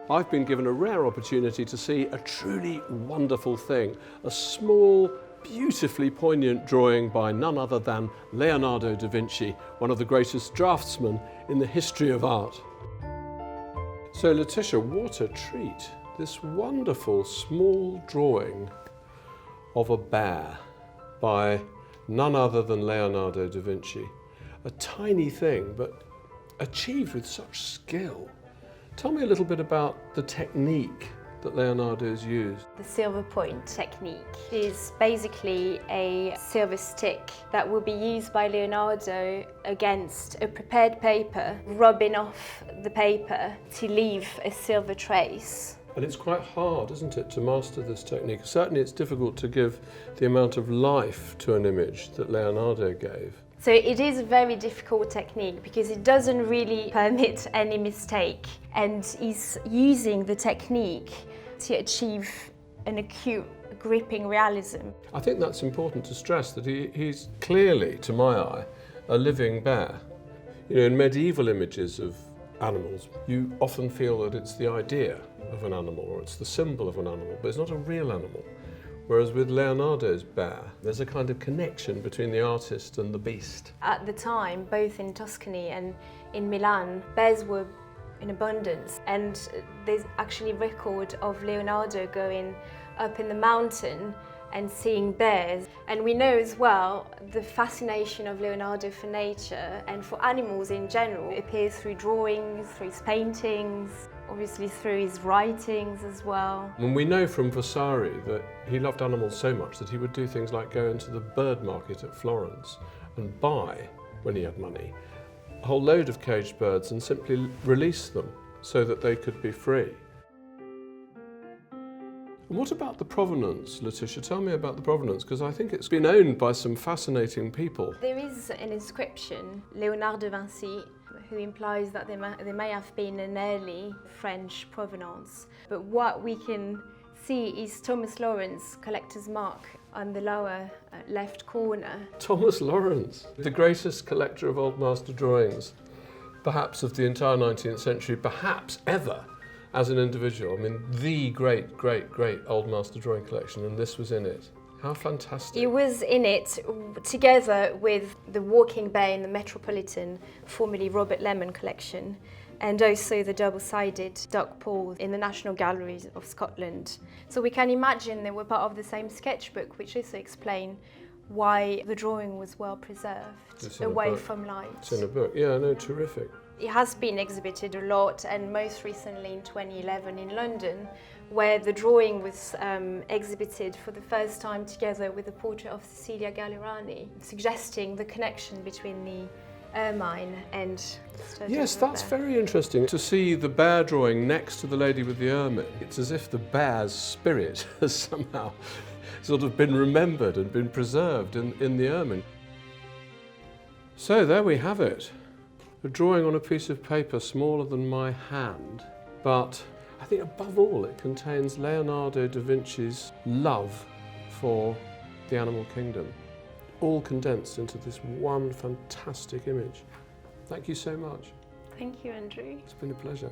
I've been given a rare opportunity to see a truly wonderful thing, a small, beautifully poignant drawing by none other than Leonardo da Vinci, one of the greatest draftsmen in the history of art. So Letitia, what a treat, this wonderful small drawing of a bear by none other than Leonardo da Vinci. A tiny thing, but achieved with such skill. Tell me a little bit about the technique that Leonardo's used. The silverpoint technique is basically a silver stick that will be used by Leonardo against a prepared paper, rubbing off the paper to leave a silver trace. And it's quite hard, isn't it, to master this technique? Certainly it's difficult to give the amount of life to an image that Leonardo gave. So it is a very difficult technique because it doesn't really permit any mistake, and he's using the technique to achieve an acute, gripping realism. I think that's important to stress, that he's clearly, to my eye, a living bear. You know, in medieval images of animals, you often feel that it's the idea of an animal or it's the symbol of an animal, but it's not a real animal. Whereas with Leonardo's bear, there's a kind of connection between the artist and the beast. At the time, both in Tuscany and in Milan, bears were in abundance, and there's actually record of Leonardo going up in the mountain and seeing bears. And we know as well the fascination of Leonardo for nature and for animals in general. It appears through drawings, through his paintings, obviously through his writings as well. And we know from Vasari that he loved animals so much that he would do things like go into the bird market at Florence and buy, when he had money, a whole load of caged birds and simply release them so that they could be free. And what about the provenance, Letitia? Tell me about the provenance, because I think it's been owned by some fascinating people. There is an inscription, Leonardo da Vinci, who implies that there may have been an early French provenance. But what we can see is Thomas Lawrence, collector's mark, on the lower left corner. Thomas Lawrence, the greatest collector of old master drawings, perhaps of the entire 19th century, perhaps ever as an individual. I mean, the great, great, great old master drawing collection, and this was in it. How fantastic. It was in it together with the walking bear in the Metropolitan, formerly Robert Lemon Collection, and also the double-sided duck paws in the National Galleries of Scotland. So we can imagine they were part of the same sketchbook, which also explain why the drawing was well preserved, away from light. It's in a book. Yeah, no, terrific. It has been exhibited a lot, and most recently in 2011 in London, where the drawing was exhibited for the first time together with the portrait of Cecilia Gallerani, suggesting the connection between the ermine and the study. Yes, that's very interesting to see the bear drawing next to the lady with the ermine. It's as if the bear's spirit has somehow sort of been remembered and been preserved in the ermine. So there we have it. A drawing on a piece of paper smaller than my hand, but I think above all it contains Leonardo da Vinci's love for the animal kingdom, all condensed into this one fantastic image. Thank you so much. Thank you, Andrew. It's been a pleasure.